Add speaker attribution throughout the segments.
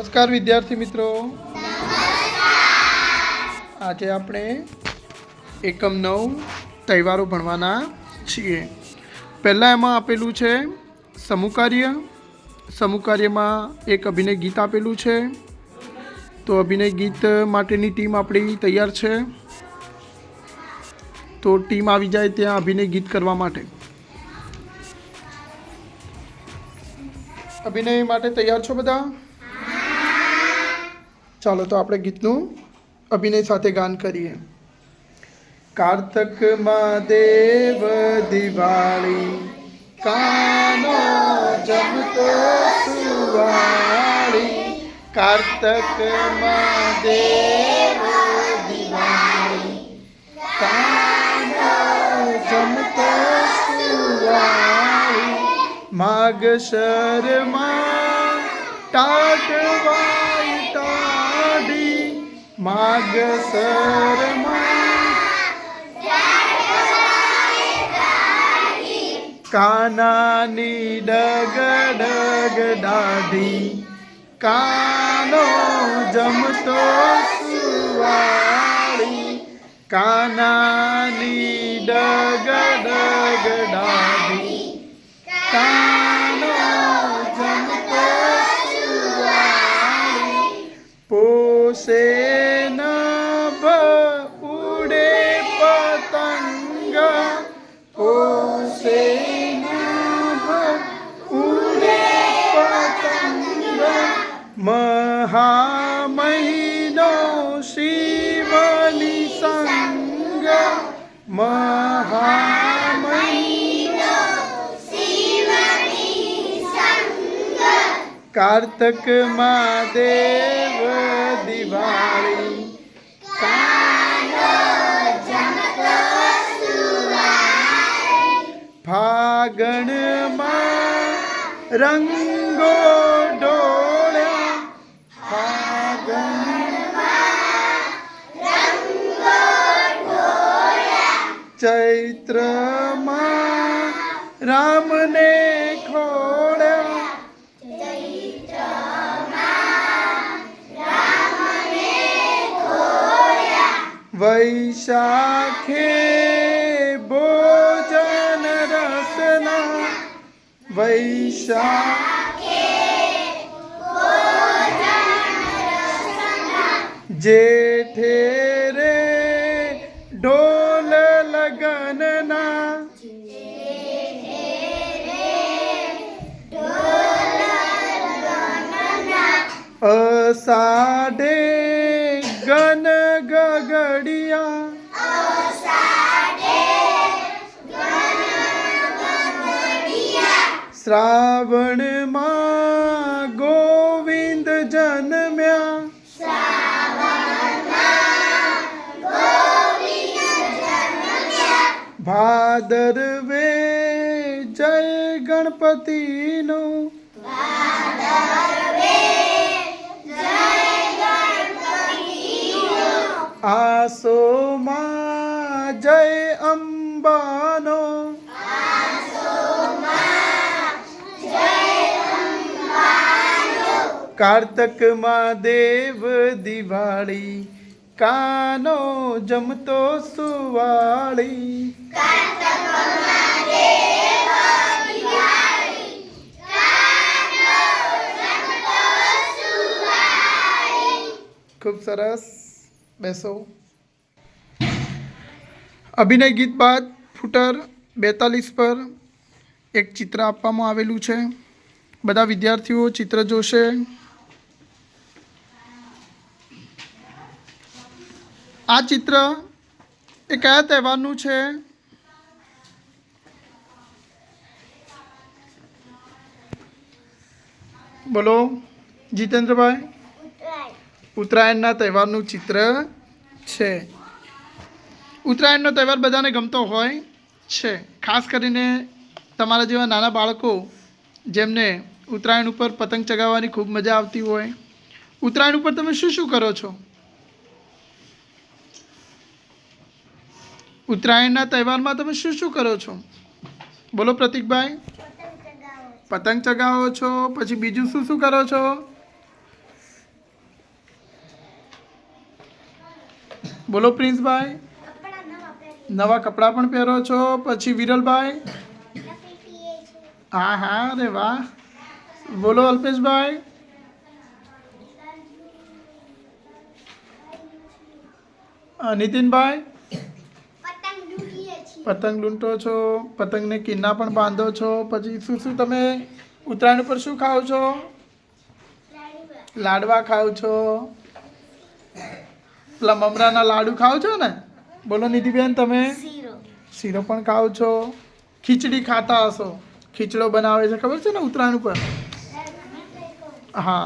Speaker 1: નમસ્કાર વિદ્યાર્થી મિત્રો, આજે આપણે એકમ 9 તહેવારો ભણવાના છીએ। પહેલાં એમાં આપેલું છે સમૂહ કાર્ય। સમૂહ કાર્યમાં એક અભિનય ગીત આપેલું છે, તો અભિનય ગીત માટેની ટીમ આપણી તૈયાર છે। તો ટીમ આવી જાય ત્યાં અભિનય ગીત કરવા માટે। અભિનય માટે તૈયાર છો બધા? ચાલો તો આપણે ગીતનું અભિનય સાથે ગાન કરીએ। કારતક મહાદેવ દિવાળી, કાનો જમતો સુવાળી। કારતક મહાદેવ દિવાળી, કાનો જમતો સુવાળી। માગશરમાં ટાટવાય ટાઢી, માગશરમાં કાનાની ડગ ડગ દાઢી, કાનો જમતો સુવાળી। કાનાની ડગ ડગ દાઢી, કાનો જમતો સુવાળી। પોષે નભ ઉડે પતંગ, પોષે નભ ઉડે પતંગ। મહામહિનો શિવની સંગ, મહામહિનો કારતક મહાદેવ દિવાળી, ફાગણમાં રંગો ડોળ્યા, ચૈત્રમાં રામને ખોળ્યા, વૈશાખે ભોજન રસના, વૈશાખે જેઠે રે ઢોલ લગનના, અષાઢે ગન ગગડિયા, શ્રાવણમાં ગોવિંદ જન્મ્યા, ભાદરવે જય ગણપતિનો, આસોમાં જય અંબાનો, કારતક મહાદેવ દિવાળી, કાનો જમતો સુવાળી। ખૂબ સરસ, બેસો। અભિનય ગીત બાદ ફૂટર 42 પર એક ચિત્ર આપવામાં આવેલું છે। બધા વિદ્યાર્થીઓ ચિત્ર જોશે। આ ચિત્ર એ કયા તહેવારનું છે? બોલો જીતેન્દ્રભાઈ। ઉત્તરાયણના તહેવારનું ચિત્ર છે। ઉત્તરાયણનો તહેવાર બધાને ગમતો હોય છે, ખાસ કરીને તમારા જેવા નાના બાળકો જેમને ઉત્તરાયણ ઉપર પતંગ ચગાવવાની ખૂબ મજા આવતી હોય। ઉત્તરાયણ ઉપર તમે શું શું કરો છો? ઉત્તરાયણના તહેવારમાં તમે શું શું કરો છો? બોલો પ્રતીકભાઈ। પતંગ ચગાવો છો, પછી બીજું શું શું કરો છો? બોલો પ્રિન્સભાઈ. નવા કપડાં પણ પહેરો છો. પછી વિરલભાઈ. હા હા, અરે વાહ. બોલો અલ્પેશભાઈ. નીતિનભાઈ. પતંગ લૂંટો છો. પતંગને કિન્ના પણ બાંધો છો. પછી શું શું તમે ઉત્તરાયણ ઉપર શું ખાઓ છો? લાડવા ખાઓ છો. પેલા મમરાના લાડુ ખાઓ છો ને? બોલો નિધિબેન તમે. શીરો પણ ખાઓ છો. ખીચડી ખાતા હશો. ખીચડો બનાવે છે ખબર છે ને ઉત્તરાયણ ઉપર? હા,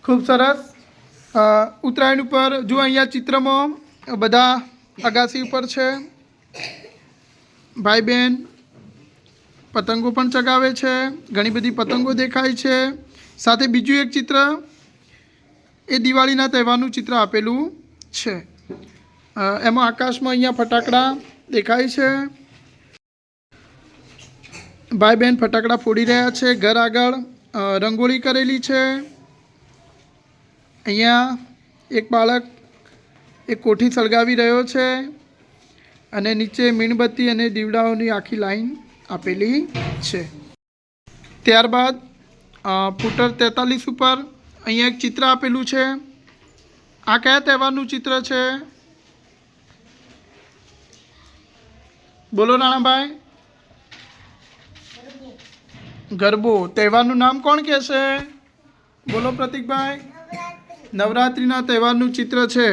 Speaker 1: ખૂબ સરસ. ઉત્તરાયણ ઉપર જો અહીંયા ચિત્રમાં બધા અગાસી ઉપર છે. ભાઈ બહેન પતંગો પણ ચગાવે છે. ઘણી બધી પતંગો દેખાય છે. સાથે બીજું એક ચિત્ર એ દિવાળીના તહેવારનું ચિત્ર આપેલું છે. એમાં આકાશમાં અહીંયા ફટાકડા દેખાય છે. ભાઈ બહેન ફટાકડા ફોડી રહ્યા છે. ઘર આગળ રંગોળી કરેલી છે. અહીંયા એક બાળક એક કોઠી સળગાવી રહ્યો છે અને નીચે મીણબત્તી અને દીવડાઓની આખી લાઈન આપેલી છે. ત્યારબાદ ફૂટર 43 ઉપર અહીંયા એક ચિત્ર આપેલું છે. આ કયા તહેવારનું ચિત્ર છે? બોલો રાણાભાઈ. ગરબો. તહેવારનું નામ કોણ કહેશે? બોલો પ્રતિકભાઈ. નવરાત્રિના તહેવારનું ચિત્ર છે.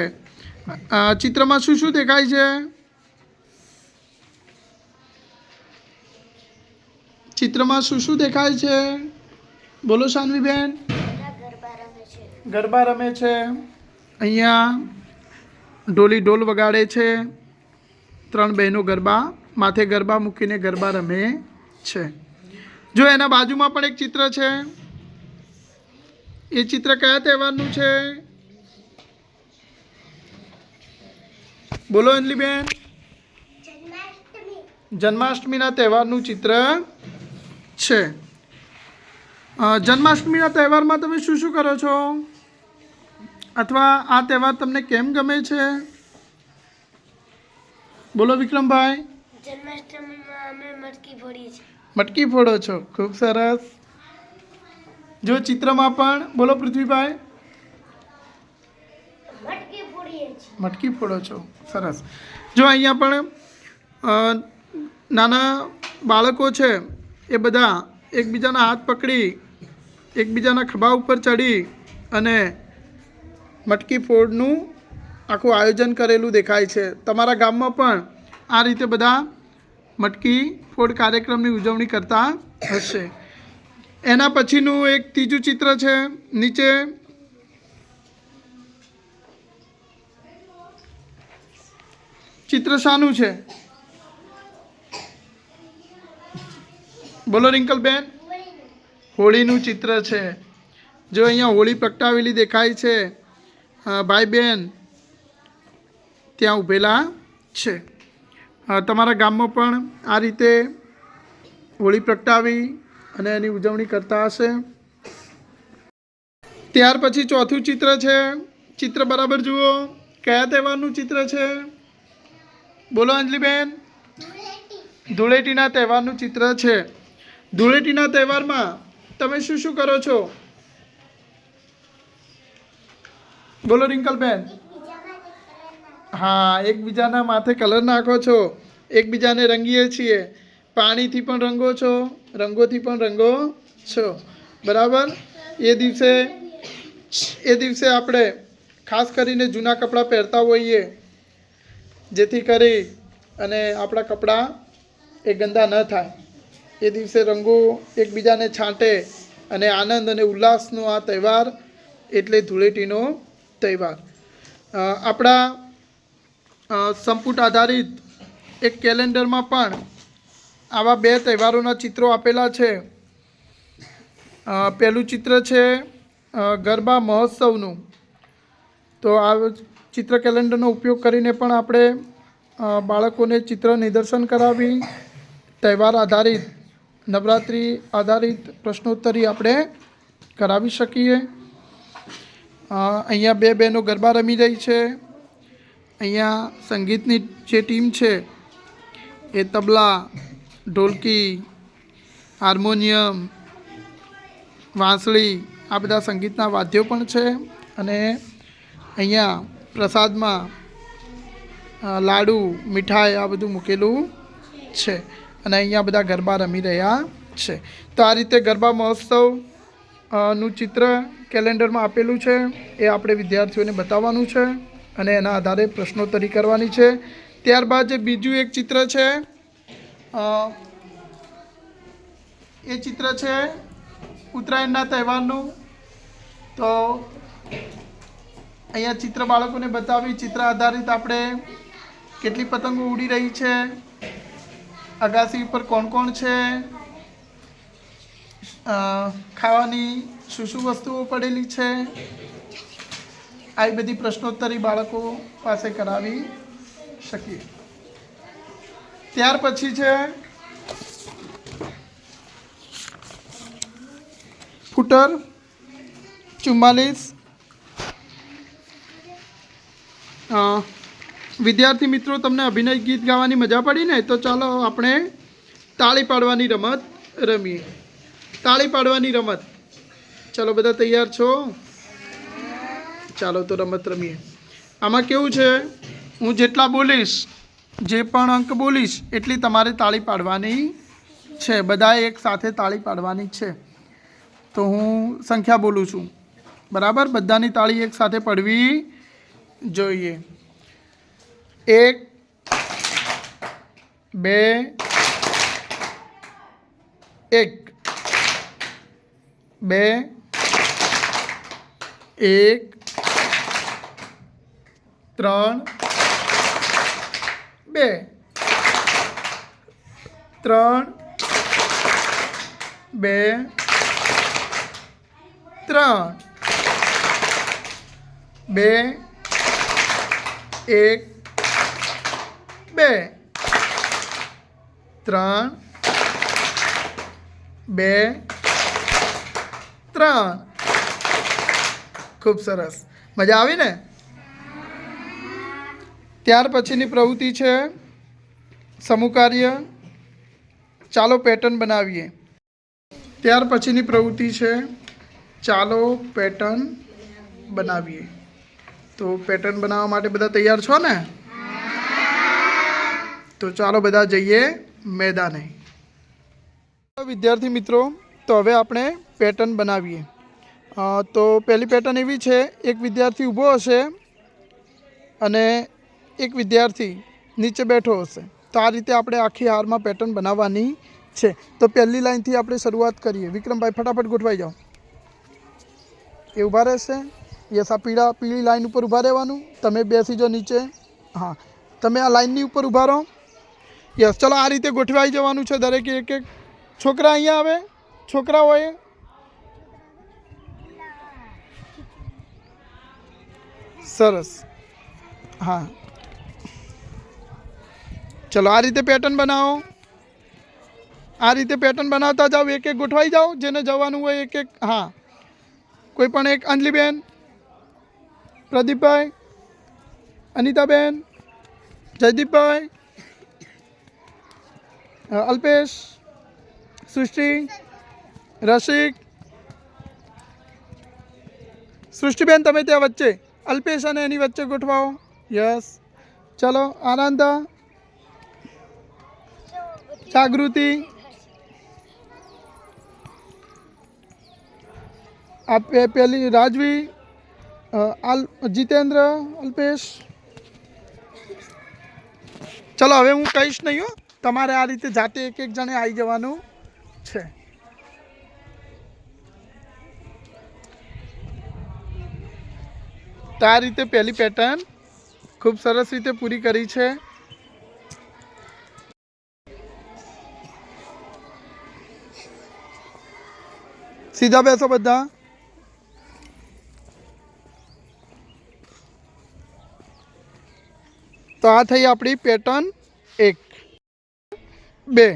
Speaker 1: ચિત્રમાં શું શું દેખાય છે? ચિત્રમાં શું શું દેખાય છે? બોલો શાનવીબેન. ગરબા રમે છે. અહીંયા ઢોલ વગાડે છે. 3 બહેનો ગરબા માથે ગરબા મૂકીને ગરબા રમે છે. જો એના બાજુમાં પણ એક ચિત્ર છે. એ ચિત્ર કયા તહેવારનું છે? બોલો અંજલીબેન. જન્માષ્ટમીના તહેવારનું ચિત્ર છે. જન્માષ્ટમીના તહેવારમાં તમે શું શું કરો છો? અથવા આ તહેવાર તમને કેમ ગમે છે? બોલો વિક્રમભાઈ.
Speaker 2: જન્માષ્ટમીમાં અમે મટકી ફોડીએ છીએ.
Speaker 1: મટકી ફોડો છો. ખૂબ સરસ. જો ચિત્રમાં પણ બોલો પૃથ્વીભાઈ. મટકી ફોડો છો. સરસ. જો અહીંયા પણ નાના બાળકો છે એ બધા એકબીજાના હાથ પકડી એકબીજાના ખભા ઉપર ચડી અને મટકી ફોડનું આખું આયોજન કરેલું દેખાય છે. તમારા ગામમાં પણ આ રીતે બધા મટકી ફોડ કાર્યક્રમની ઉજવણી કરતા હશે. એના પછીનું એક ત્રીજું ચિત્ર છે. નીચે ચિત્ર શાનું છે? બોલો રિંકલબેન. હોળીનું ચિત્ર છે. જો અહીંયા હોળી પ્રગટાવેલી દેખાય છે. ભાઈ બહેન ત્યાં ઊભેલા છે. તમારા ગામમાં પણ આ રીતે હોળી પ્રગટાવી અને એની ઉજવણી કરતા હશે. ત્યાર પછી ચોથું ચિત્ર છે. ચિત્ર બરાબર જુઓ. કયા તહેવારનું ચિત્ર છે? બોલો અંજલીબેન. ધૂળેટીના તહેવારનું ચિત્ર છે. ધૂળેટીના તહેવારમાં તમે શું શું કરો છો? બોલો રિંકલબેન. હા, એકબીજાના માથે કલર નાખો છો. એકબીજાને રંગીએ છીએ. પાણીથી પણ રંગો છો, રંગોથી પણ રંગો છો. બરાબર. એ દિવસે આપણે ખાસ કરીને જૂના કપડાં પહેરતા હોઈએ જેથી કરી અને આપણા કપડાં એ ગંદા ન થાય. એ દિવસે રંગો એકબીજાને છાંટે અને આનંદ અને ઉલ્લાસનો આ તહેવાર એટલે ધૂળેટીનો તહેવાર. આપણા સંપુટ આધારિત એક કેલેન્ડરમાં પણ આવા 2 તહેવારોના ચિત્રો આપેલા છે. પહેલું ચિત્ર છે ગરબા મહોત્સવનું. તો આ ચિત્ર કેલેન્ડરનો ઉપયોગ કરીને પણ આપણે બાળકોને ચિત્ર નિદર્શન કરાવી તહેવાર આધારિત નવરાત્રિ આધારિત પ્રશ્નોત્તરી આપણે કરાવી શકીએ. અહીંયા 2 બહેનો ગરબા રમી રહી છે અહીંયા સંગીતની જે ટીમ છે એ તબલા, ઢોલકી, હાર્મોનિયમ, વાંસળી આ બધા સંગીતના વાદ્યો પણ છે. અને અહીંયા પ્રસાદમાં લાડુ, મીઠાઈ આ બધું મૂકેલું છે. અને અહીંયા બધા ગરબા રમી રહ્યા છે. તો આ રીતે ગરબા મહોત્સવ નું ચિત્ર કેલેન્ડરમાં આપેલું છે. એ આપણે વિદ્યાર્થીઓને બતાવવાનું છે અને એના આધારે પ્રશ્નોત્તરી કરવાની છે. ત્યારબાદ જે બીજું એક ચિત્ર છે એ ચિત્ર છે ઉત્તરાયણના તહેવારનું. તો અહીંયા ચિત્ર બાળકોને બતાવી ચિત્ર આધારિત આપણે કેટલી પતંગો ઉડી રહી છે, અગાસી ઉપર કોણ કોણ છે, ખાવાની શું શું વસ્તુઓ પડેલી છે, આવી બધી પ્રશ્નોત્તરી બાળકો પાસે કરાવી શકીએ. ત્યાર પછી છે ફૂટર 44. વિદ્યાર્થી મિત્રો, તમને અભિનય ગીત ગાવાની મજા પડી ને? તો ચાલો આપણે તાળી પાડવાની રમત રમીએ. તાળી પાડવાની રમત. ચાલો બધા તૈયાર છો? ચાલો તો રમત રમીએ. આમાં કેવું છે, હું જેટલા બોલીશ, જે પણ અંક બોલીશ એટલી તમારે તાળી પાડવાની છે. બધાએ એક સાથે તાળી પાડવાની છે. તો હું સંખ્યા બોલું છું, બરાબર? બધાની તાળી એક સાથે પડવી જોઈએ. 1 2 1 2 1 3 2 3 2 3 2 1 2 3 2 3. ખૂબ સરસ. મજા આવી ને? ત્યાર પછીની પ્રવૃત્તિ છે સમૂહ કાર્ય. ચાલો પેટર્ન બનાવીએ. ત્યાર પછીની પ્રવૃત્તિ છે ચાલો પેટર્ન બનાવીએ. તો પેટર્ન બનાવવા માટે બધા તૈયાર છો ને? તો ચાલો બધા જઈએ મેદાને. વિદ્યાર્થી મિત્રો, તો હવે આપણે પેટર્ન બનાવીએ. તો પહેલી પેટર્ન એવી છે, એક વિદ્યાર્થી ઊભો હશે અને એક વિદ્યાર્થી નીચે બેઠો હશે. તો આ રીતે આપણે આખી હારમાં પેટર્ન બનાવવાની છે. તો પહેલી લાઈનથી આપણે શરૂઆત કરીએ. વિક્રમભાઈ ફટાફટ ગોઠવાઈ જાઓ. એ ઊભા રહેશે. યસ, આ પીળી લાઈન ઉપર ઊભા રહેવાનું. તમે બેસી જાઓ નીચે. હા, તમે આ લાઈનની ઉપર ઊભા રહો. યસ, ચલો આ રીતે ગોઠવાઈ જવાનું છે દરેકે એક એક. છોકરા અહીંયા આવે, છોકરાઓએ. સરસ. હા, ચલો આ રીતે પેટર્ન બનાવો. આ રીતે પેટર્ન બનાવતા જાઓ, એક એક ગોઠવાઈ જાઓ. જેને જવાનું હોય એક એક. હા, કોઈ પણ એક. અંજલિબેન, પ્રદીપભાઈ, અનિતાબેન, જયદીપભાઈ, અલ્પેશ, સૃષ્ટિ, રસિક. સૃષ્ટિબેન તમે ત્યાં વચ્ચે, અલ્પેશ અને એની વચ્ચે ગોઠવાઓ. યસ, ચલો. આનંદા, જાગૃતિ, આ પેલી રાજવી, જીતેન્દ્ર, અલ્પેશ. ચલો હવે હું કહીશ નહીં હો, તમારે આ રીતે જાતે એક એક જણે આવી જવાનું છે. તો આ રીતે પહેલી પેટર્ન ખૂબ સરસ રીતે પૂરી કરી છે. સીધા બેસો બધા. તો આ થઈ આપણી પેટર્ન 1. 2,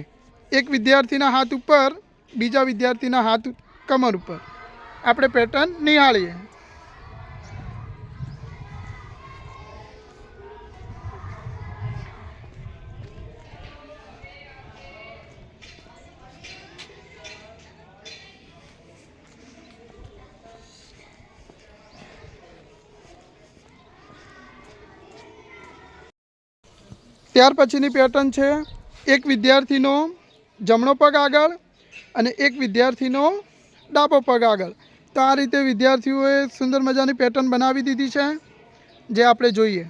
Speaker 1: એક વિદ્યાર્થીના હાથ ઉપર, બીજા વિદ્યાર્થીના હાથ કમર ઉપર આપણે પેટર્ન નિહાળીએ. ત્યાર પછીની પેટર્ન છે એક વિદ્યાર્થીનો જમણો પગ આગળ અને એક વિદ્યાર્થીનો ડાબો પગ આગળ. તો આ રીતે વિદ્યાર્થીઓએ સુંદર મજાની પેટર્ન બનાવી દીધી છે, જે આપણે જોઈએ.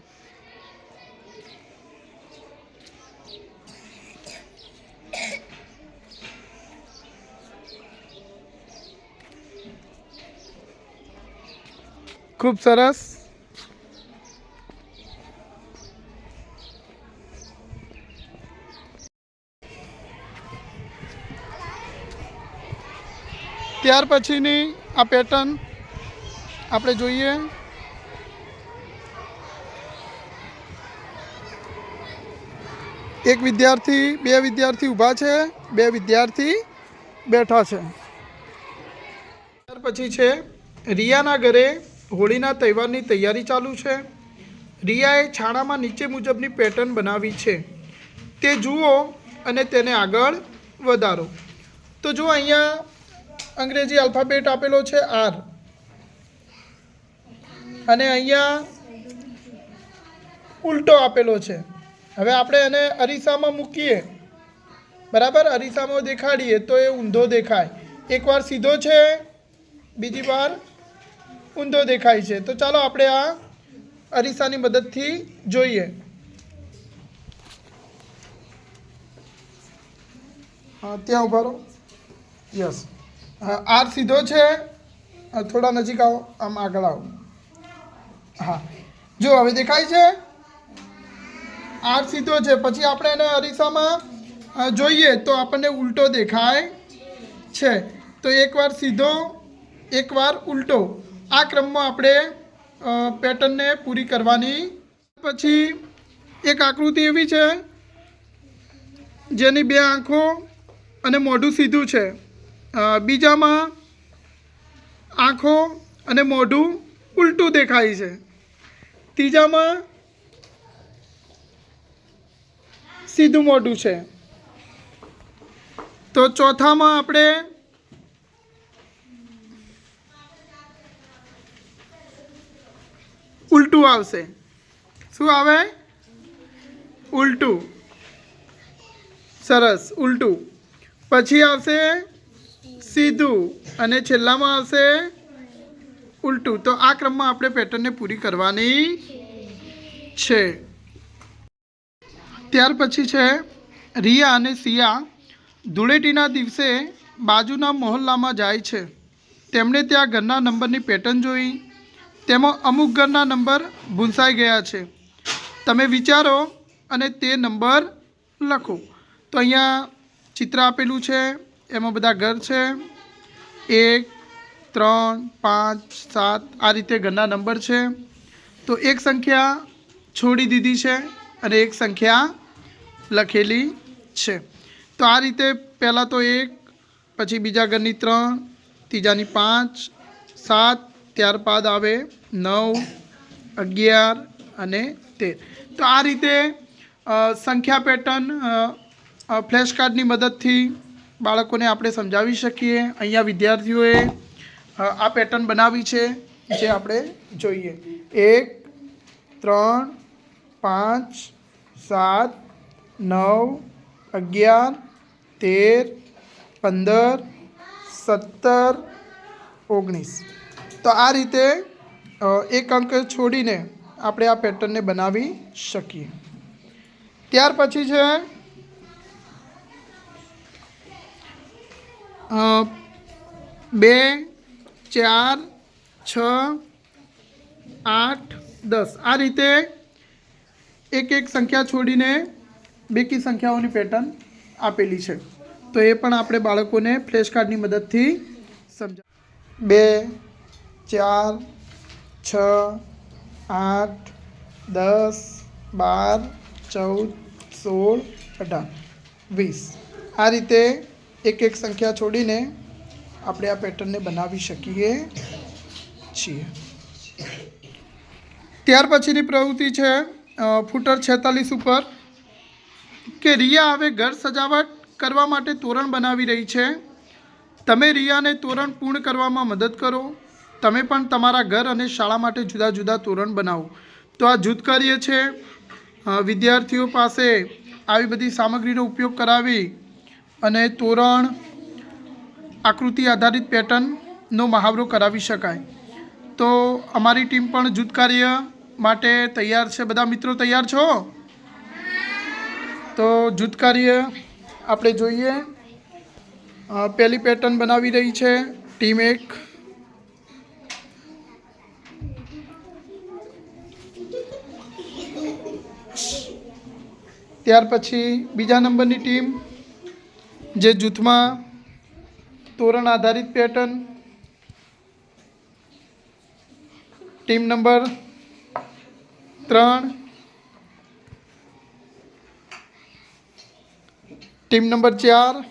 Speaker 1: ખૂબ સરસ. ત્યાર પછીની આ પેટર્ન આપણે જોઈએ. એક વિદ્યાર્થી, બે વિદ્યાર્થી ઊભા છે, બે વિદ્યાર્થી બેઠા છે. ત્યાર પછી છે રિયાના ઘરે હોળીના તહેવારની તૈયારી ચાલુ છે. રિયાએ છાણામાં નીચે મુજબની પેટર્ન બનાવી છે, તે જુઓ અને તેને આગળ વધારો. તો જો અહીંયા અંગ્રેજી આલ્ફાબેટ આપેલો છે આર, અને અહીંયા ઉલટો આપેલો છે. હવે આપણે એને અરીસામાં મૂકીએ, બરાબર, અરીસામાં દેખાડીએ તો એ ઊંધો દેખાય. એકવાર સીધો છે, બીજી વાર ઊંધો દેખાય છે. તો ચાલો આપણે આ અરીસાની મદદથી જોઈએ. હા, ત્યાં ઉભા રહો. યસ, આર સીધો છે, થોડા નજીક આવો, આમ આગળ આવો. હા, જો હવે દેખાય છે, આર સીધો છે. પછી આપણે એને અરીસામાં જોઈએ તો આપણને ઉલટો દેખાય છે. તો એકવાર સીધો, એકવાર ઉલટો, આ ક્રમમાં આપણે પેટર્નને પૂરી કરવાની. પછી એક આકૃતિ એવી છે જેની બે આંખો અને મોઢું સીધું છે. બીજામાં આંખો અને મોઢું ઉલટું દેખાય છે. ત્રીજામાં સીધું મોઢું છે. તો ચોથામાં આપણે ઉલટું આવશે. શું આવે? ઉલટું. સરસ, ઉલટું. પછી આવશે સીધું અને છેલ્લામાં આવશે ઉલટું. તો આ ક્રમમાં આપણે પેટર્નને પૂરી કરવાની છે. ત્યાર પછી છે રિયા અને સિયા ધૂળેટીના દિવસે બાજુના મહોલ્લામાં જાય છે. તેમણે ત્યાં ઘરના નંબરની પેટર્ન જોઈ. તેમાં અમુક ઘરના નંબર ભૂંસાઈ ગયા છે. તમે વિચારો અને તે નંબર લખો. તો અહીંયા ચિત્ર આપેલું છે, એમાં બધા ઘર છે. 1, 3, 5, 7 આ રીતે ઘરના નંબર છે. તો એક સંખ્યા છોડી દીધી છે અને એક સંખ્યા લખેલી છે. તો આ રીતે પહેલાં તો 1, પછી બીજા ઘરની 3, ત્રીજાની 5, 7, ત્યારબાદ આવે 9, 11 અને 13. તો આ રીતે સંખ્યા પેટર્ન ફ્લેશ કાર્ડની મદદથી બાળકોને આપણે સમજાવી શકીએ. અહીંયા વિદ્યાર્થીઓએ આ પેટર્ન બનાવી છે, જે આપણે જોઈએ. 1, 3, 5, 7, 9, 11, 13, 15, 17, 19. તો આ રીતે એક અંક છોડીને આપણે આ પેટર્નને બનાવી શકીએ. ત્યાર પછી છે 2, 4, 6, 8, 10 આ રીતે એક એક સંખ્યા છોડીને બેકી સંખ્યાઓની પેટર્ન આપેલી છે. તો એ પણ આપણે બાળકોને ફ્લેશ કાર્ડની મદદથી સમજાવ. 2, 4, 6, 8, 10, 12, 14, 16, 18, 20 આ રીતે એક એક સંખ્યા છોડીને આપણે આ પેટર્નને બનાવી શકીએ છીએ. ત્યાર પછીની પ્રવૃત્તિ છે ફૂટર 46 ઉપર કે રિયા હવે ઘર સજાવટ કરવા માટે તોરણ બનાવી રહી છે. તમે રિયાને તોરણ પૂર્ણ કરવામાં મદદ કરો. તમે પણ તમારા ઘર અને શાળા માટે જુદા જુદા તોરણ બનાવો. તો આ જૂથ કાર્ય છે. વિદ્યાર્થીઓ પાસે આવી બધી સામગ્રીનો ઉપયોગ કરાવી અને તોરણ આકૃતિ આધારિત પેટર્નનો મહાવરો કરાવી શકાય. તો અમારી ટીમ પણ જૂથ કાર્ય માટે તૈયાર છે. બધા મિત્રો તૈયાર છો? તો જૂથ કાર્ય આપણે જોઈએ. પહેલી પેટર્ન બનાવી રહી છે ટીમ 1. ત્યાર પછી બીજા નંબરની ટીમ જે જૂથમાં તોરણ આધારિત pattern, team number 3, team number 4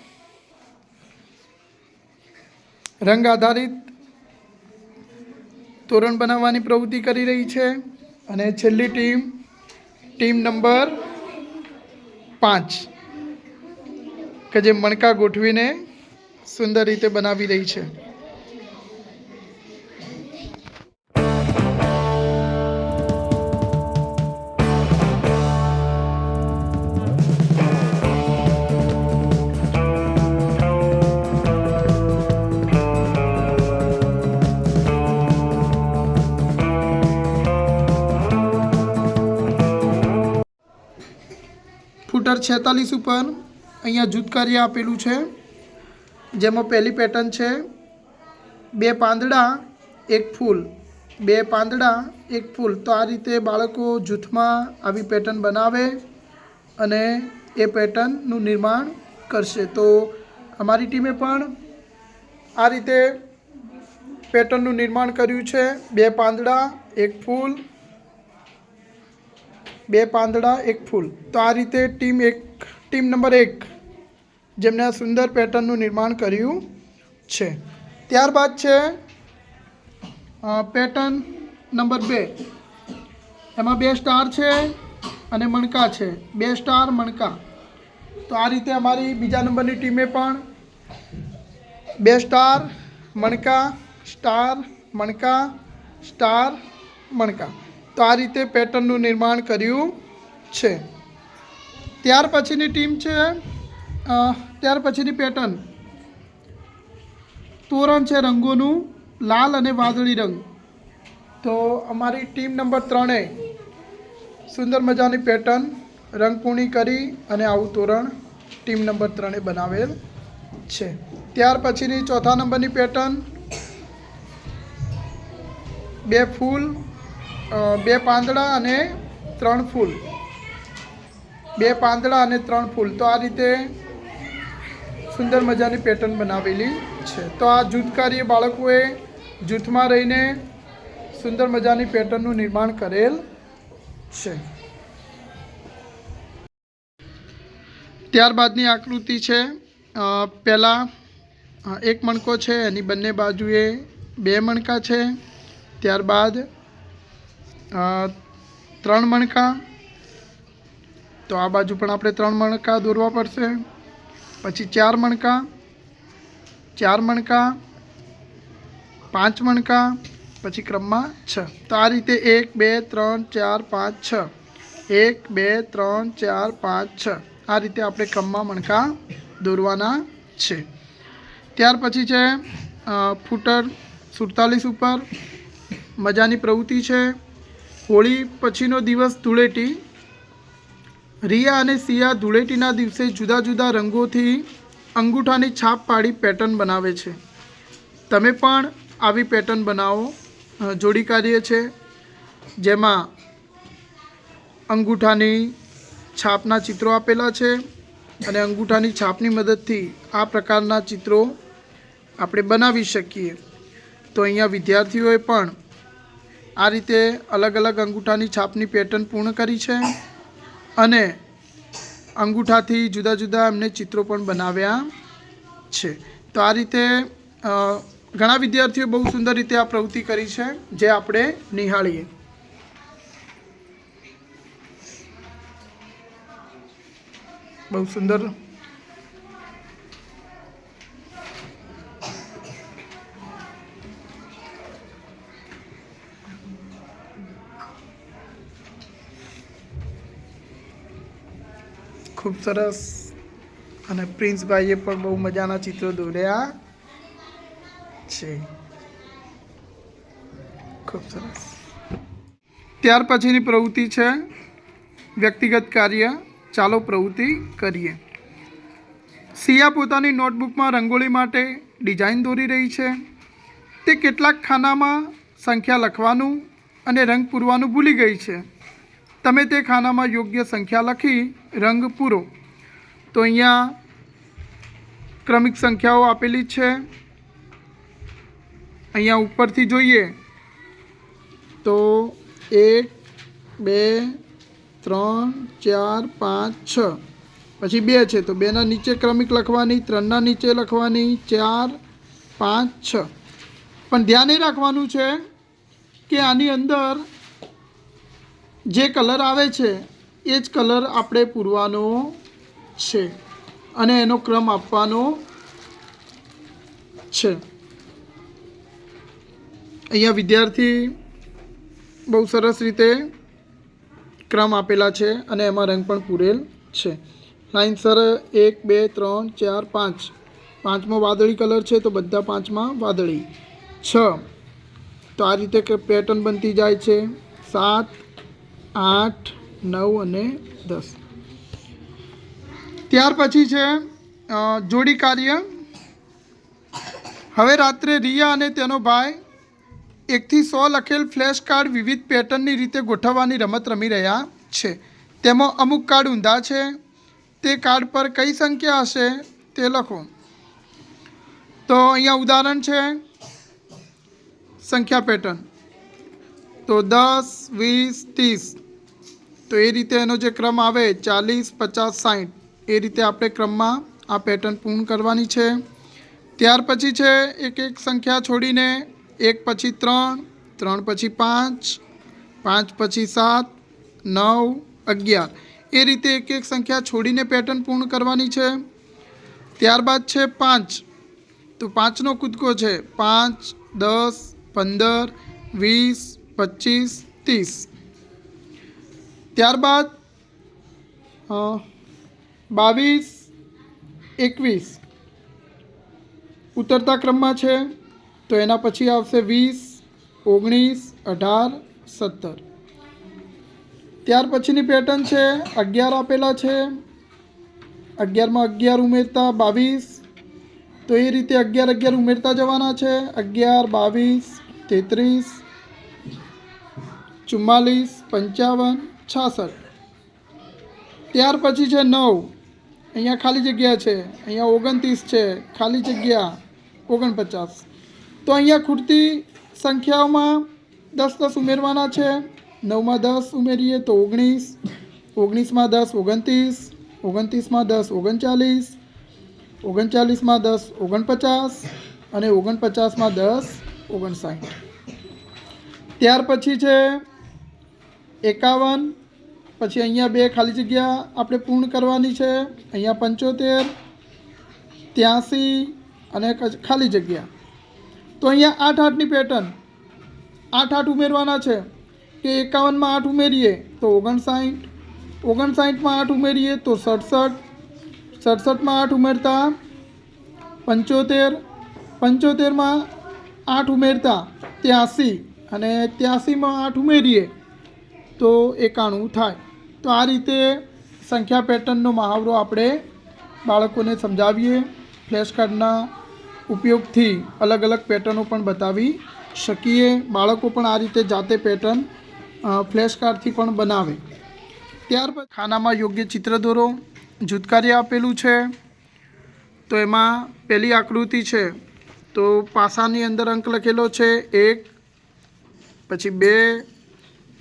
Speaker 1: રંગ આધારિત તોરણ બનાવવાની પ્રવૃત્તિ કરી રહી છે. અને છેલ્લી ટીમ નંબર 5 કે જે મણકા ગોઠવીને સુંદર રીતે બનાવી રહી છે. ફૂટર 46 ઉપર અહીંયા જૂથ કાર્ય આપેલું છે, જેમાં પહેલી પેટર્ન છે 2 પાંદડા 1 ફૂલ, 2 પાંદડા 1 ફૂલ. તો આ રીતે બાળકો જૂથમાં આવી પેટર્ન બનાવે અને એ પેટર્નનું નિર્માણ કરશે. તો અમારી ટીમે પણ આ રીતે પેટર્નનું નિર્માણ કર્યું છે. 2 પાંદડા 1 ફૂલ, 2 પાંદડા 1 ફૂલ. તો આ રીતે ટીમ નંબર 1 જેમને આ સુંદર પેટર્નનું નિર્માણ કર્યું છે. ત્યારબાદ છે પેટર્ન નંબર 2. એમાં 2 સ્ટાર છે અને મણકા છે. 2 સ્ટાર મણકા. તો આ રીતે અમારી બીજા નંબરની ટીમે પણ 2 સ્ટાર મણકા, સ્ટાર મણકા, સ્ટાર મણકા. તો આ રીતે પેટર્નનું નિર્માણ કર્યું છે. ત્યાર પછીની ટીમ છે, ત્યાર પછીની પેટર્ન તોરણ છે રંગોનું, લાલ અને વાદળી રંગ. તો અમારી ટીમ નંબર 3 સુંદર મજાની પેટર્ન રંગપૂર્ણી કરી અને આવું તોરણ ટીમ નંબર 3 બનાવેલ છે. ત્યાર પછીની ચોથા નંબરની પેટર્ન 2 ફૂલ, 2 પાંદડા અને 3 ફૂલ, 2 પાંદડા અને 3 ફૂલ. તો આ રીતે સુંદર મજાની પેટર્ન બનાવેલી છે. તો આ જૂથ કાર્ય બાળકોએ જૂથમાં રહીને સુંદર મજાની પેટર્નનું નિર્માણ કરેલ છે. ત્યારબાદની આકૃતિ છે, પહેલાં એક મણકો છે, એની બંને બાજુએ 2 મણકા છે. ત્યારબાદ 3 મણકા. તો આ બાજુ પણ આપણે 3 મણકા દોરવા પડશે. પછી 4 મણકા, 4 મણકા, 5 મણકા, પછી ક્રમમાં 6. તો આ રીતે 1 2 3 4 5 6, 1 2 3 4 5 6 આ રીતે આપણે ક્રમમાં મણકા દોરવાના છે. ત્યાર પછી છે ફૂટર 47 ઉપર મજાની પ્રવૃત્તિ છે. હોળી પછીનો દિવસ ધૂળેટી. રિયા અને સિયા ધૂળેટીના દિવસે જુદા જુદા રંગોથી અંગૂઠાની છાપ પાડી પેટર્ન બનાવે છે. તમે પણ આવી પેટર્ન બનાવો. જોડી કાર્ય છે, જેમાં અંગૂઠાની છાપના ચિત્રો આપેલા છે અને અંગૂઠાની છાપની મદદથી આ પ્રકારના ચિત્રો આપણે બનાવી શકીએ. તો અહીંયા વિદ્યાર્થીઓએ પણ આ રીતે અલગ અલગ અંગૂઠાની છાપની પેટર્ન પૂર્ણ કરી છે અને અંગૂઠાથી જુદા જુદા એમને ચિત્રો પણ બનાવ્યા છે. તો આ રીતે ઘણા વિદ્યાર્થીઓ બહુ સુંદર રીતે આ પ્રવૃત્તિ કરી છે, જે આપણે નિહાળીએ. બહુ સુંદર. ખૂબ સરસ. અને પ્રિન્સભાઈએ પણ બહુ મજાના ચિત્રો દોર્યા છે. ખૂબ સરસ. ત્યાર પછીની પ્રવૃત્તિ છે વ્યક્તિગત કાર્ય. ચાલો પ્રવૃત્તિ કરીએ. સિયા પોતાની નોટબુકમાં રંગોળી માટે ડિઝાઇન દોરી રહી છે. તે કેટલાક ખાનામાં સંખ્યા લખવાનું અને રંગ પૂરવાનું ભૂલી ગઈ છે. તમે તે ખાનામાં યોગ્ય સંખ્યા લખી રંગ પૂરો. તો અહીંયા ક્રમિક સંખ્યાઓ આપેલી છે. અહીંયા ઉપરથી જોઈએ તો 1 2 3 4 5 6 પછી 2 છે તો 2ના નીચે ક્રમિક લખવાની, 3ના નીચે લખવાની, 4 5 6. પણ ધ્યાન એ રાખવાનું છે કે આની અંદર જે કલર આવે છે એ જ કલર આપણે પૂરવાનો છે અને એનો ક્રમ આપવાનો છે. અહીંયા વિદ્યાર્થી બહુ સરસ રીતે ક્રમ આપેલા છે અને એમાં રંગ પણ પૂરેલ છે. લાઇનસર 1 2 3 4 5. 5મો વાદળી કલર છે તો બધા 5માં વાદળી. 6 તો આ રીતે પેટર્ન બનતી જાય છે. 7 8 9 અને 10. ત્યાર પછી છે જોડી કાર્ય. હવે રાત્રે રિયા અને તેનો ભાઈ 1 થી 100 લખેલ ફ્લેશ કાર્ડ વિવિધ પેટર્નની રીતે ગોઠવવાની રમત રમી રહ્યા છે. તેમાં અમુક કાર્ડ ઊંધા છે. તે કાર્ડ પર કઈ સંખ્યા હશે તે લખો. તો અહીંયા ઉદાહરણ છે સંખ્યા પેટર્ન. તો 10 20 30. તો એ રીતે એનો જે ક્રમ આવે 40 50 60 એ રીતે આપણે ક્રમમાં આ પેટર્ન પૂર્ણ કરવાની છે. ત્યાર પછી છે એક એક સંખ્યા છોડીને 1 પછી 3 3 પછી 5 5 પછી 7 9 11 એ રીતે એક એક સંખ્યા છોડીને પેટર્ન પૂર્ણ કરવાની છે. ત્યારબાદ છે 5. તો 5નો કૂદકો છે 5 10 15 20 25 30. ત્યારબાદ 22 21 ઉતરતા ક્રમમાં છે તો એના પછી આવશે 20 19 18 17. ત્યાર પછીની પેટર્ન છે 11 આપેલા છે. 11માં 11 ઉમેરતા 22. તો એ રીતે 11 11 ઉમેરતા જવાના છે. 11 22 33 44 55 66. ત્યાર પછી છે 9. અહીંયા ખાલી જગ્યા છે. અહીંયા 29 છે ખાલી જગ્યા 49. તો અહીંયા ખૂટતી સંખ્યાઓમાં 10 10 ઉમેરવાના છે. 9માં 10 ઉમેરીએ તો 19. 19માં 10 29. 29માં 10 39. 39માં 10 49 અને 49માં 10 59. ત્યાર પછી છે 51. પછી અહીંયા 2 ખાલી જગ્યા આપણે પૂર્ણ કરવાની છે. અહીંયા 75 83 અને ખાલી જગ્યા. તો અહીંયા 8 8ની પેટર્ન 8 8 ઉમેરવાના છે કે 51માં 8 ઉમેરીએ તો 59. 59માં 8 ઉમેરીએ તો 67. 67માં 8 ઉમેરતા 75. 75માં 8 ઉમેરતા 83 અને 83માં 8 ઉમેરીએ તો 91 થાય. તો આ રીતે સંખ્યા પેટર્નનો મહાવરો આપણે બાળકોને સમજાવીએ. ફ્લેશ કાર્ડના ઉપયોગથી અલગ અલગ પેટર્નો પણ બતાવી શકીએ. બાળકો પણ આ રીતે જાતે પેટર્ન ફ્લેશ કાર્ડથી પણ બનાવે. ત્યારબાદ ખાનામાં યોગ્ય ચિત્ર દોરો. જૂથ કાર્ય આપેલું છે. તો એમાં પહેલી આકૃતિ છે તો પાસાની અંદર અંક લખેલો છે 1 પછી 2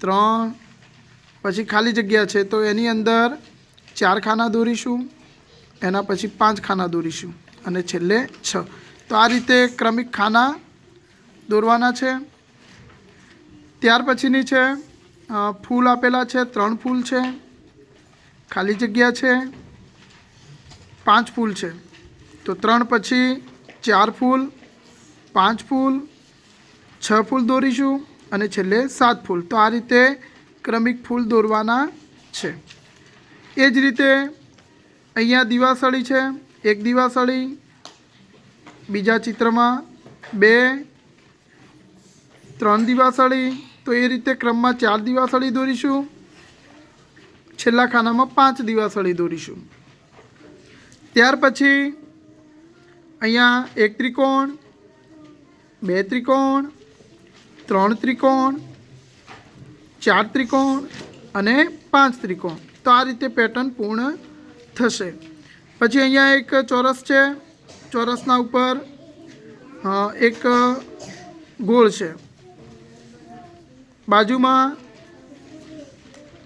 Speaker 1: 3 પછી ખાલી જગ્યા છે તો એની અંદર 4 ખાના દોરીશું. એના પછી 5 ખાના દોરીશું અને છેલ્લે 6. તો આ રીતે ક્રમિક ખાના દોરવાના છે. ત્યાર પછીની છે ફૂલ આપેલા છે 3 ફૂલ છે. ખાલી જગ્યા છે 5 ફૂલ છે. તો 3 પછી 4 ફૂલ 5 ફૂલ 6 ફૂલ દોરીશું અને છેલ્લે 7 ફૂલ. તો આ રીતે ક્રમિક ફૂલ દોરવાના છે. એ જ રીતે અહીંયા દિવાસળી છે, એક દિવાસળી, બીજા ચિત્રમાં 2, 3 દિવાસળી, તો એ રીતે ક્રમમાં 4 દિવાસળી દોરીશું. છેલ્લા ખાનામાં 5 દિવાસળી દોરીશું. ત્યાર પછી અહીંયા એક ત્રિકોણ, 2 ત્રિકોણ, 3 ત્રિકોણ, 4 ત્રિકોણ અને 5 ત્રિકોણ. તો આ રીતે પેટર્ન પૂર્ણ થશે. પછી અહીંયા એક ચોરસ છે, ચોરસના ઉપર એક ગોળ છે, બાજુમાં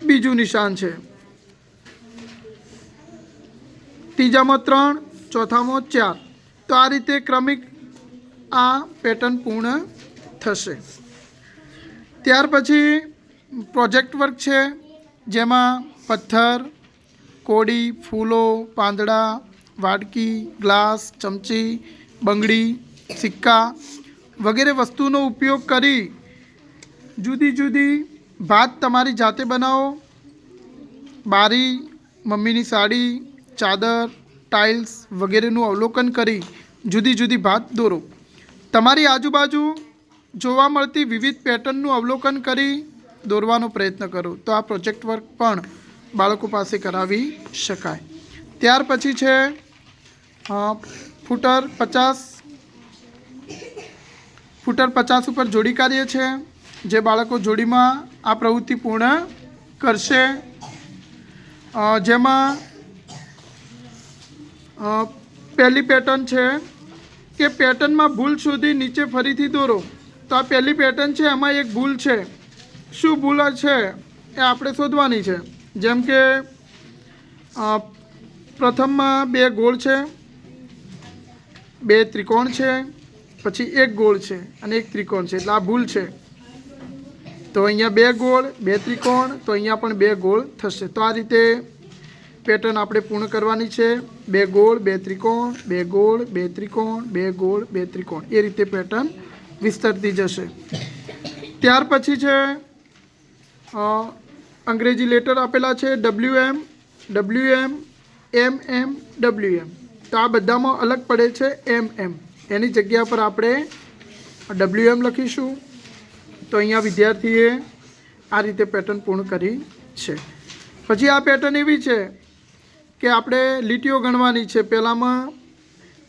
Speaker 1: બીજું નિશાન છે, ત્રીજામાં 3, ચોથામાં 4. તો આ રીતે ક્રમિક આ પેટર્ન પૂર્ણ થશે. ત્યાર પછી પ્રોજેક્ટ વર્ક છે, જેમાં પથ્થર, કોડી, ફૂલો, પાંદડા, વાડકી, ગ્લાસ, ચમચી, બંગડી, સિક્કા વગેરે વસ્તુનો ઉપયોગ કરી જુદી જુદી ભાત તમારી જાતે બનાવો. બારી, મમ્મીની સાડી, ચાદર, ટાઇલ્સ વગેરેનું અવલોકન કરી જુદી જુદી ભાત દોરો. તમારી આજુબાજુ જોવા મળતી વિવિધ પેટર્નનું અવલોકન કરી દોરવાનો પ્રયત્ન કરો. તો આ પ્રોજેક્ટ વર્ક પણ બાળકો પાસે કરાવી શકાય. ત્યાર પછી છે ફૂટર 50 ઉપર જોડી કાર્ય છે, જે બાળકો જોડીમાં આ પ્રવૃત્તિ પૂર્ણ કરશે. જેમાં પહેલી પેટર્ન છે કે પેટર્નમાં ભૂલ શોધી નીચે ફરીથી દોરો. તો આ પહેલી પેટર્ન છે, એમાં એક ભૂલ છે. શું ભૂલ છે એ આપણે શોધવાની છે. જેમ કે પ્રથમમાં 2 ગોળ છે, 2 ત્રિકોણ છે, પછી 1 ગોળ છે અને 1 ત્રિકોણ છે, એટલે આ ભૂલ છે. તો અહીંયા 2 ગોળ, 2 ત્રિકોણ, તો અહીંયા પણ 2 ગોળ થશે. તો આ રીતે પેટર્ન આપણે પૂર્ણ કરવાની છે. 2 ગોળ, 2 ત્રિકોણ, 2 ગોળ, 2 ત્રિકોણ, 2 ગોળ, 2 ત્રિકોણ, એ રીતે પેટર્ન વિસ્તરતી જશે. ત્યાર પછી છે અંગ્રેજી લેટર આપેલા છે, WM, WM, MM, WM. તો આ બધામાં અલગ પડે છે MM. એની જગ્યા પર આપણે WM લખીશું. તો અહીંયા વિદ્યાર્થીએ આ રીતે પેટર્ન પૂર્ણ કરી છે. પછી આ પેટર્ન એવી છે કે આપણે લીટીઓ ગણવાની છે. પહેલામાં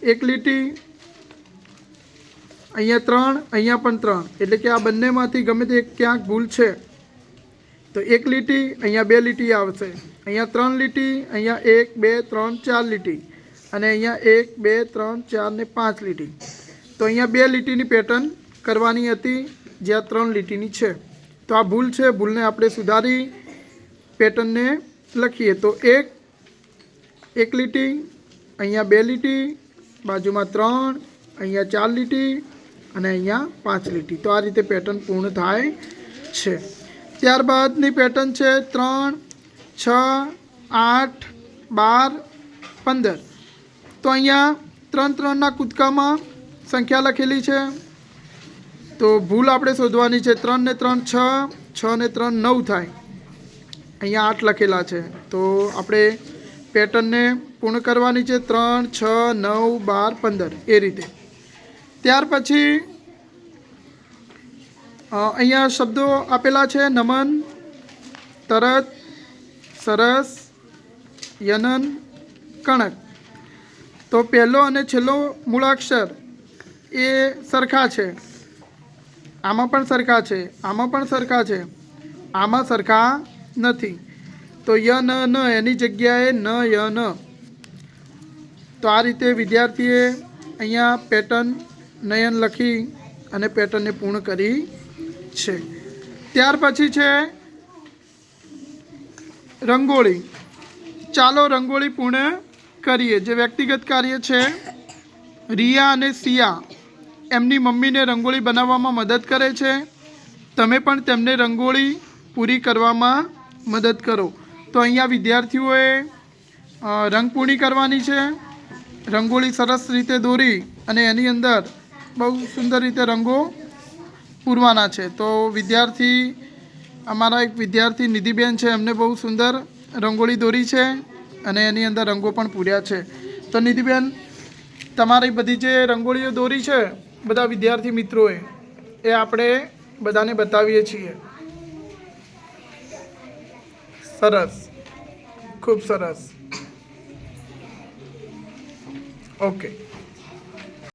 Speaker 1: 1 લીટી, અહીંયા 3, અહીંયા પણ 3, એટલે કે આ બંનેમાંથી ગમે તે ક્યાંક ભૂલ છે તો 1 લીટી, અહીંયા 2 લીટી આવશે, અહીંયા 3 લીટી, અહીંયા 1, 2, 3, 4 લીટી, અને અહીંયા 1, 2, 3, 4 ને 5 લીટી. તો અહીંયા 2 લીટીની પેટર્ન કરવાની હતી, જ્યાં 3 લીટીની છે. તો આ ભૂલ છે, ભૂલને આપણે સુધારી પેટર્નને લખીએ. તો 1 લીટી, અહીંયા 2 લીટી, બાજુમાં 3, અહીંયા 4 લીટી અને અહીંયા 5 લીટી. તો આ રીતે પેટર્ન પૂર્ણ થાય છે. ત્યારબાદની પેટર્ન છે 3, 6, 8, 12, 15. તો અહીંયા 3 3ના કૂદકામાં સંખ્યા લખેલી છે. તો ભૂલ આપણે શોધવાની છે. 3 ને 3 6, 6 ને 3 9 થાય. અહીંયા 8 લખેલા છે. તો આપણે પેટર્નને પૂર્ણ કરવાની છે. 3, 6, 9, 12, 15 એ રીતે. ત્યાર પછી અહીંયા શબ્દો આપેલા છે, નમન, તરત, સરસ, યનન, કણક. તો પહેલો અને છેલ્લો મૂળાક્ષર એ સરખા છે. આમાં પણ સરખા છે, આમાં પણ સરખા છે, આમાં સરખા નથી. તો ય ન ન એની જગ્યાએ ન ય ન. તો આ રીતે વિદ્યાર્થીએ અહીંયા પેટર્ન નયન લખી અને પેટર્નને પૂર્ણ કરી છે. ત્યાર પછી છે રંગોળી. ચાલો રંગોળી પૂર્ણ કરીએ. જે વ્યક્તિગત કાર્ય છે, રિયા અને સિયા એમની મમ્મીને રંગોળી બનાવવામાં મદદ કરે છે. તમે પણ તેમને રંગોળી પૂરી કરવામાં મદદ કરો. તો અહીંયા વિદ્યાર્થીઓએ રંગપૂર્ણી કરવાની છે. રંગોળી સરસ રીતે દોરી અને એની અંદર બહુ સુંદર રીતે રંગો પૂરવાના છે. તો અમારા એક વિદ્યાર્થી નિધિબેન છે, એમને બહુ સુંદર રંગોળી દોરી છે. અને એની અંદર રંગો પણ પૂર્યા છે. તો નિધિબેન, તમારી બધી જે રંગોળીઓ દોરી છે બધા વિદ્યાર્થી મિત્રોએ, એ આપણે બધાને બતાવીએ છીએ. સરસ, ખૂબ સરસ. ઓકે.